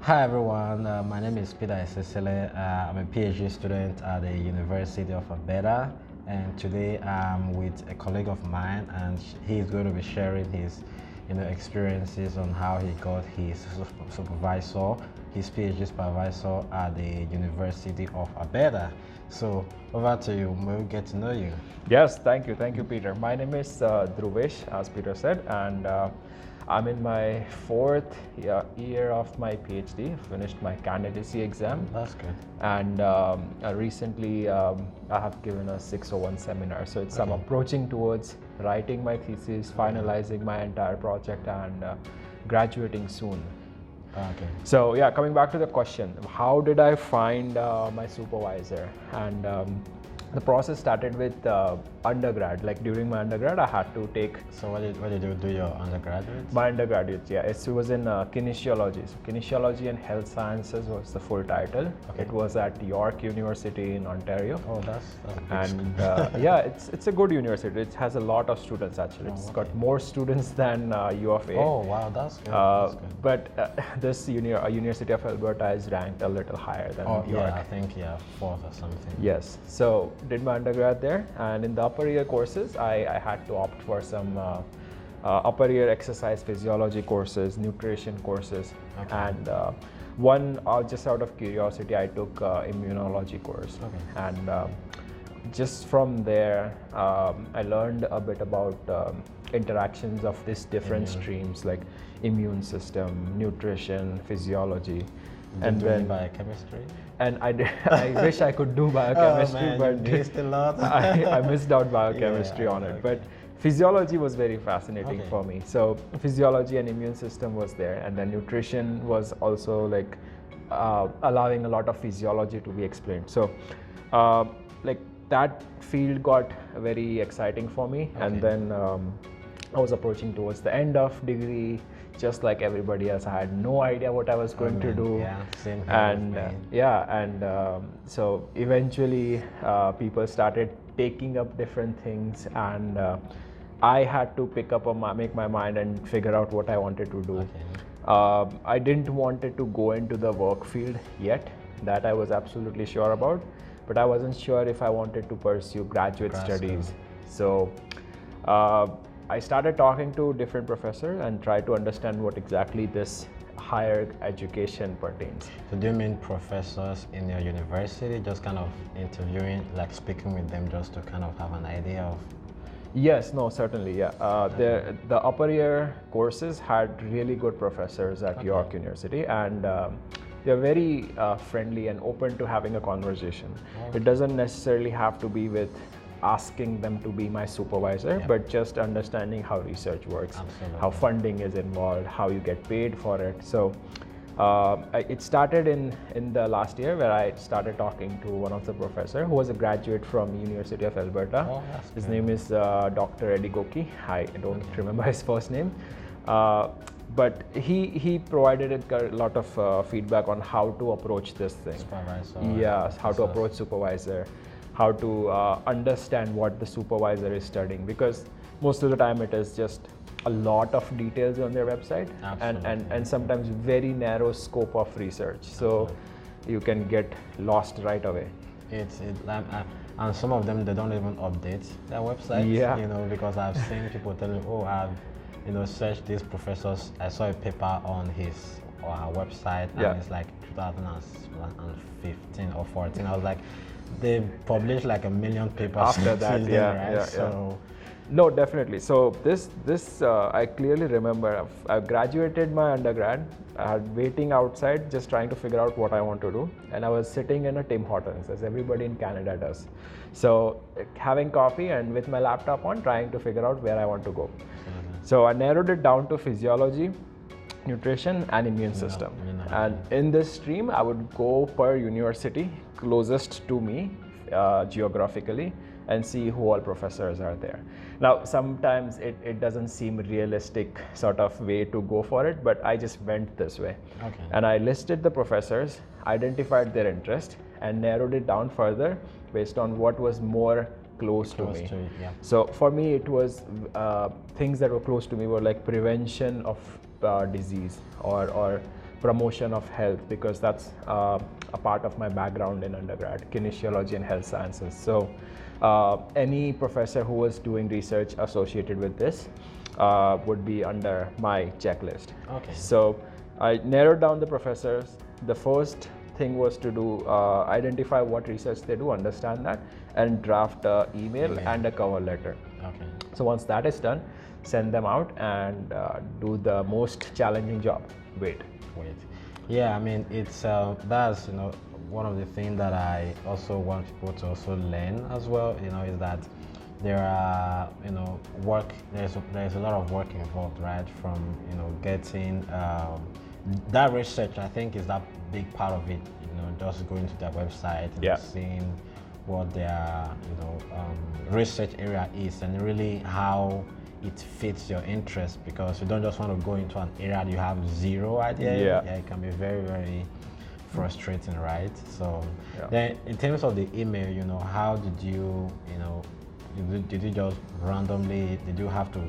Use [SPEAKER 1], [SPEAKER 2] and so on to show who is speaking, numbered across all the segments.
[SPEAKER 1] Hi everyone, my name is Peter Esesele. I'm a PhD student at the University of Alberta, and today I'm with a colleague of mine, and he is going to be sharing his experiences on how he got his supervisor, his PhD supervisor at the University of Alberta. So over to you, we'll get to know you.
[SPEAKER 2] Yes, thank you, Peter. My name is Dhruvesh, as Peter said, and I'm in my fourth year of my PhD. Finished my candidacy exam.
[SPEAKER 1] That's good.
[SPEAKER 2] And recently I have given a 601 seminar. So I'm approaching towards writing my thesis, finalizing my entire project, and graduating soon.
[SPEAKER 1] Okay.
[SPEAKER 2] So yeah, coming back to the question, how did I find my supervisor? And the process started with undergrad. Like during my undergrad, I had to take.
[SPEAKER 1] So what did you do your undergraduate?
[SPEAKER 2] My undergraduate, yeah, it was in kinesiology. So kinesiology and health sciences was the full title.
[SPEAKER 1] Okay.
[SPEAKER 2] It was at York University in Ontario.
[SPEAKER 1] Oh, that's
[SPEAKER 2] And yeah, it's a good university. It has a lot of students actually. It's got more students than U of A.
[SPEAKER 1] Oh wow, that's good. That's good.
[SPEAKER 2] But this University of Alberta is ranked a little higher than York.
[SPEAKER 1] Yeah, I think fourth or something.
[SPEAKER 2] Yes. So did my undergrad there, and in the upper year courses, I had to opt for some upper year exercise physiology courses, nutrition courses, and one just out of curiosity, I took immunology course, and just from there, I learned a bit about interactions of these different streams like immune system, nutrition, physiology.
[SPEAKER 1] And then biochemistry.
[SPEAKER 2] And I wish I could do biochemistry, but
[SPEAKER 1] you missed a lot.
[SPEAKER 2] I missed out biochemistry on it. But physiology was very fascinating for me. So physiology and immune system was there, and then nutrition was also like allowing a lot of physiology to be explained. So like that field got very exciting for me, and then I was approaching towards the end of degree. Just like everybody else, I had no idea what I was going to do.
[SPEAKER 1] Yeah, same here.
[SPEAKER 2] And so eventually people started taking up different things, and I had to make my mind and figure out what I wanted to do. I didn't wanted to go into the work field yet. That I was absolutely sure about, but I wasn't sure if I wanted to pursue graduate studies. So I started talking to different professors and tried to understand what exactly this higher education pertains.
[SPEAKER 1] So do you mean professors in your university, just kind of interviewing, like speaking with them just to kind of have an idea of?
[SPEAKER 2] Yes, no, certainly, yeah. The upper year courses had really good professors at York University, and they're very friendly and open to having a conversation. It doesn't necessarily have to be with asking them to be my supervisor, but just understanding how research works, how funding is involved, how you get paid for it. So it started in the last year where I started talking to one of the professor who was a graduate from University of Alberta. His name is Dr. Edigoki. I don't remember his first name. But he provided a lot of feedback on how to approach this thing. Yes, how to approach supervisor, how to understand what the supervisor is studying, because most of the time it is just a lot of details on their website, and sometimes very narrow scope of research. So you can get lost right away.
[SPEAKER 1] And some of them, they don't even update their website. Because I've seen people telling, oh, I've searched these professors. I saw a paper on his website, and it's like 2015 or 14. I was like, they published like 1 million papers
[SPEAKER 2] after that. So no, definitely. So this I clearly remember. I graduated my undergrad. I had waiting outside, just trying to figure out what I want to do, and I was sitting in a Tim Hortons, as everybody in Canada does. So having coffee and with my laptop on, trying to figure out where I want to go. So I narrowed it down to physiology, nutrition, and immune system. And in this stream, I would go per university closest to me geographically and see who all professors are there. Now, sometimes it doesn't seem realistic sort of way to go for it, but I just went this way. And I listed the professors, identified their interest, and narrowed it down further based on what was more close to me. So for me, it was things that were close to me were like prevention of disease or promotion of health, because that's a part of my background in undergrad, kinesiology and health sciences. So any professor who was doing research associated with this would be under my checklist.
[SPEAKER 1] Okay.
[SPEAKER 2] So I narrowed down the professors. The first thing was to do identify what research they do, understand that, and draft an email and a cover letter.
[SPEAKER 1] Okay.
[SPEAKER 2] So once that is done, send them out and do the most challenging job. Wait.
[SPEAKER 1] Yeah, I mean, it's that's one of the things that I also want people to also learn as well. Is that there are work. There's a lot of work involved, right? From getting that research. I think is that big part of it. Just going to their website and seeing what their research area is, and really how it fits your interest, because you don't just want to go into an area that you have zero idea. Yeah, it can be very, very frustrating, right? So then in terms of the email, how did you, did you just randomly, did you have to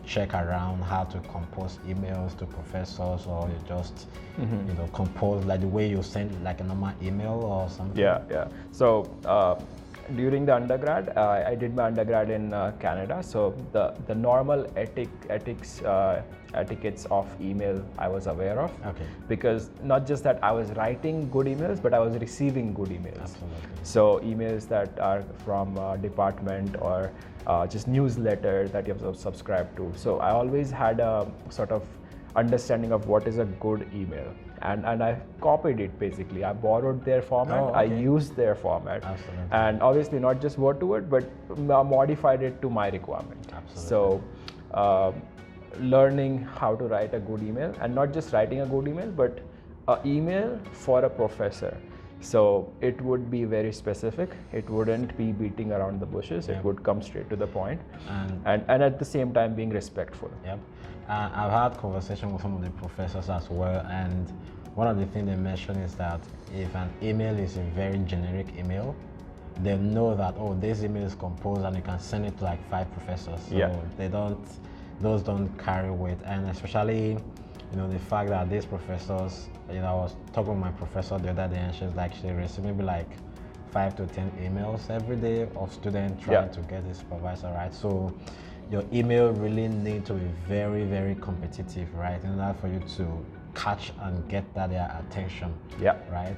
[SPEAKER 1] check around how to compose emails to professors, or you just compose like the way you send like a normal email or something?
[SPEAKER 2] Yeah. So during the undergrad, I did my undergrad in Canada. So the normal etiquettes of email I was aware of.
[SPEAKER 1] Okay.
[SPEAKER 2] Because not just that I was writing good emails, but I was receiving good emails.
[SPEAKER 1] Absolutely.
[SPEAKER 2] So emails that are from department or just newsletter that you have subscribed to. So I always had a sort of understanding of what is a good email. And I copied it basically. I borrowed their format, I used their format.
[SPEAKER 1] Absolutely.
[SPEAKER 2] And obviously not just word to word, but modified it to my requirement.
[SPEAKER 1] Absolutely.
[SPEAKER 2] So learning how to write a good email, and not just writing a good email, but an email for a professor. So it would be very specific. It wouldn't be beating around the bushes. It would come straight to the point, and at the same time being respectful.
[SPEAKER 1] Yep. I've had conversation with some of the professors as well, and one of the things they mention is that if an email is a very generic email, they know that this email is composed and you can send it to like 5 professors. So those don't carry weight, and especially the fact that these professors, I was talking with my professor the other day, and she's like, she receives maybe like 5 to 10 emails every day of students trying to get a supervisor, right? So your email really needs to be very, very competitive, right? In order for you to catch and get their attention, right?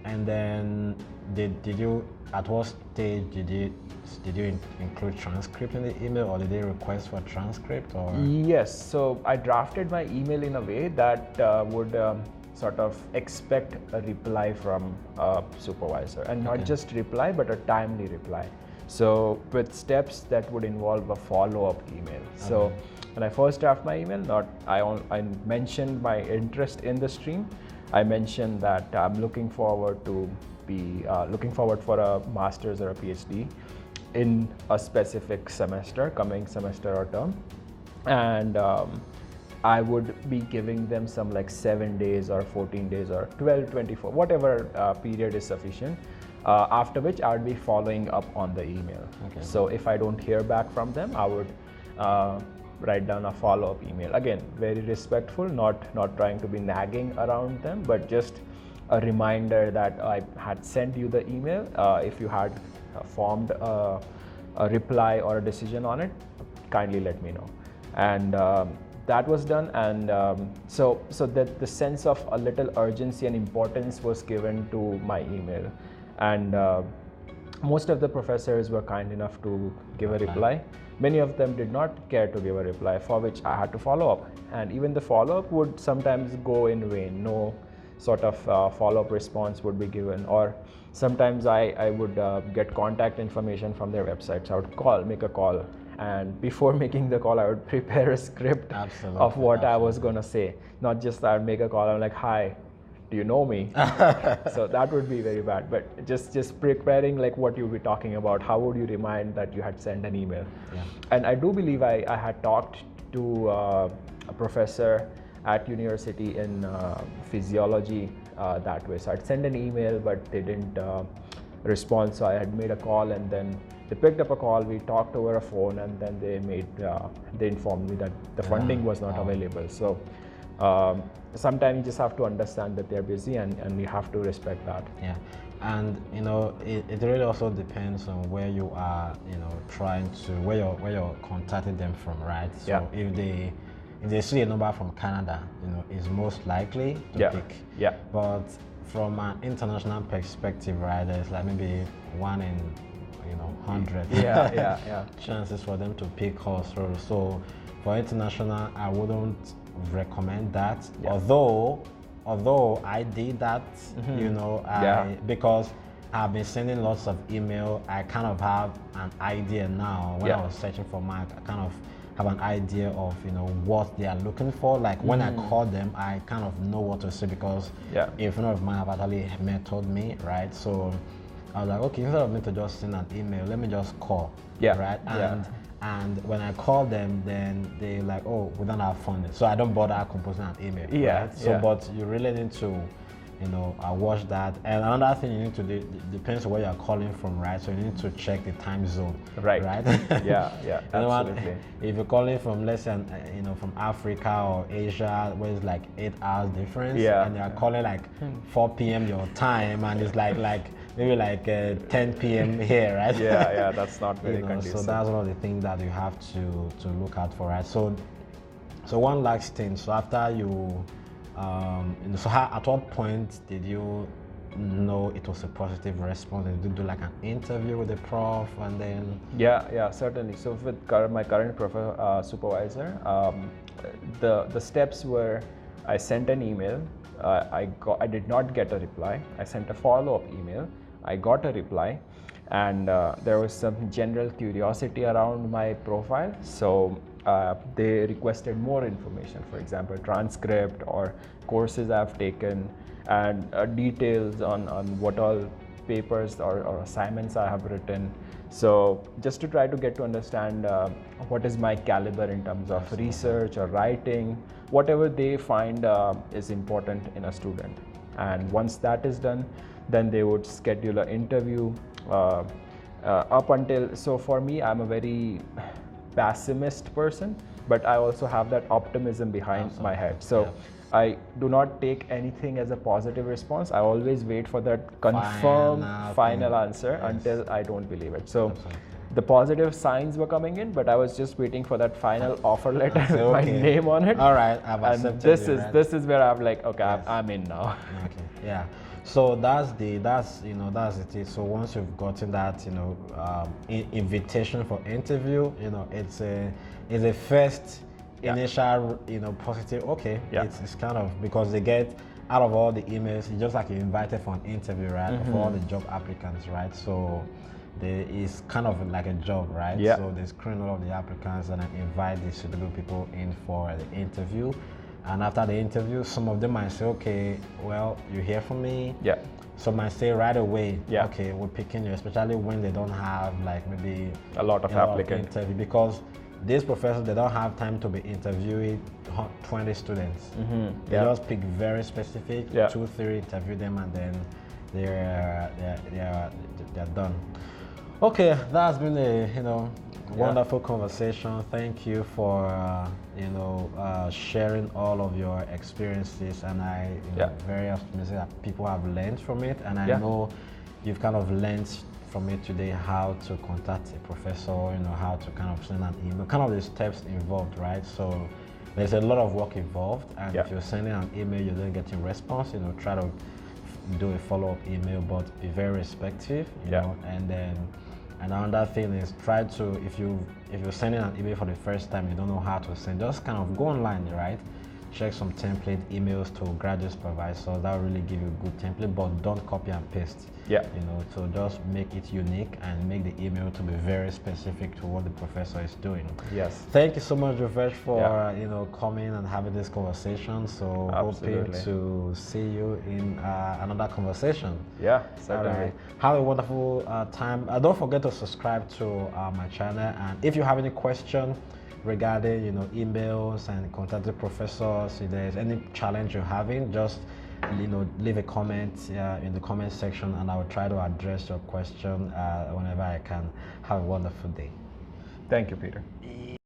[SPEAKER 1] And then did you, at what stage did you include transcript in the email, or did they request for transcript? Or?
[SPEAKER 2] Yes, so I drafted my email in a way that would sort of expect a reply from a supervisor, and not just reply, but a timely reply. So with steps that would involve a follow-up email. So when I first draft my email, I mentioned my interest in the stream. I mentioned that I'm looking forward to be looking forward for a master's or a PhD in a specific semester, coming semester or term, and I would be giving them some like 7 days or 14 days or 12, 24, whatever period is sufficient. After which I would be following up on the email. So if I don't hear back from them, I would write down a follow-up email. Again, very respectful, not trying to be nagging around them, but just a reminder that I had sent you the email. If you had formed a reply or a decision on it, kindly let me know. And that was done, and so that the sense of a little urgency and importance was given to my email. And most of the professors were kind enough to give a reply. Many of them did not care to give a reply, for which I had to follow up. And even the follow-up would sometimes go in vain. No sort of follow-up response would be given. Or sometimes I would get contact information from their website. So I would make a call. And before making the call, I would prepare a script of what I was going to say. Not just that I would make a call, I'm like, hi, do you know me? So that would be very bad. But just preparing like what you'll be talking about, how would you remind that you had sent an email? And I do believe I had talked to a professor at university in physiology that way. So I'd send an email, but they didn't respond. So I had made a call, and then they picked up a call, we talked over a phone, and then they informed me that the funding was not available. So Sometimes you just have to understand that they're busy, and you have to respect that.
[SPEAKER 1] Yeah, and it really also depends on where you are, where you're contacting them from, right? So
[SPEAKER 2] Yeah.
[SPEAKER 1] if they see a number from Canada, it's most likely to pick.
[SPEAKER 2] Yeah.
[SPEAKER 1] But from an international perspective, right, there's like maybe 1 in 100
[SPEAKER 2] Yeah.
[SPEAKER 1] chances for them to pick us through. So for international, I wouldn't recommend that.
[SPEAKER 2] Yeah.
[SPEAKER 1] Although I did that, because I've been sending lots of email, I kind of have an idea now. When I was searching for Mark, I kind of have an idea of what they are looking for. Like when I call them, I kind of know what to say, because a friend of mine have actually mentored me, right? So I was like, okay, instead of me to just send an email, let me just call, right? And when I call them, then they like, oh, we don't have funding, so I don't bother composing an email. Right? So, but you really need to, watch that. And another thing you need to do, depends on where you're calling from, right? So you need to check the time zone, right?
[SPEAKER 2] Yeah, absolutely.
[SPEAKER 1] If you're calling from, let's say, from Africa or Asia, where it's like 8 hours difference, and you're calling like 4 p.m. your time, and it's like maybe like 10 p.m. here, right?
[SPEAKER 2] Yeah, that's not very conducive.
[SPEAKER 1] So that's one of the things that you have to look out for, right? So one last thing. So after you, at what point did you know it was a positive response? Did you do like an interview with the prof, and then?
[SPEAKER 2] Yeah, certainly. So with my current supervisor, the steps were, I sent an email. I did not get a reply. I sent a follow-up email. I got a reply, and there was some general curiosity around my profile. So they requested more information, for example, transcript or courses I've taken, and details on what all papers or assignments I have written. So just to try to get to understand what is my caliber in terms of research or writing, whatever they find is important in a student. And once that is done, then they would schedule an interview up until, so for me, I'm a very pessimist person, but I also have that optimism behind my head. So I do not take anything as a positive response. I always wait for that confirmed final answer until I don't believe it. So the positive signs were coming in, but I was just waiting for that final offer letter with my name on it.
[SPEAKER 1] All right, I've accepted.
[SPEAKER 2] And this is where I'm like, okay, I'm in now.
[SPEAKER 1] Okay, yeah. So that's it. So once you've gotten that, invitation for interview, it's a first initial, positive. Okay, it's kind of, because they get out of all the emails, it's just like you're invited for an interview, right? For all the job applicants, right? So it's kind of like a job, right? So they screen all of the applicants and then invite the suitable people in for the interview. And after the interview, some of them might say, okay, well, you hear from me. Some might say right away, okay, we're picking you, especially when they don't have like maybe
[SPEAKER 2] a lot of applicants.
[SPEAKER 1] Because these professors, they don't have time to be interviewing 20 students. They just pick very specific, 2, 3, interview them, and then they're done. Okay, that's been a wonderful conversation. Thank you for sharing all of your experiences, and I very optimistic that people have learned from it, and I know you've kind of learned from it today how to contact a professor, how to kind of send an email, kind of the steps involved, right? So there's a lot of work involved, and if you're sending an email, you don't get a response, try to do a follow-up email, but be very respectful, know, and then another thing is, try to, if you're sending an email for the first time, you don't know how to send, just kind of go online, right? Check some template emails to graduate supervisors. That will really give you a good template, but don't copy and paste. So just make it unique and make the email to be very specific to what the professor is doing. Thank you so much, Dhruvesh, for coming and having this conversation. So hoping to see you in another conversation.
[SPEAKER 2] Certainly.
[SPEAKER 1] Right. Have a wonderful time. Don't forget to subscribe to my channel, and if you have any question regarding emails and contacting professors, if there's any challenge you're having, just leave a comment in the comment section, and I will try to address your question whenever I can. Have a wonderful day.
[SPEAKER 2] Thank you, Peter.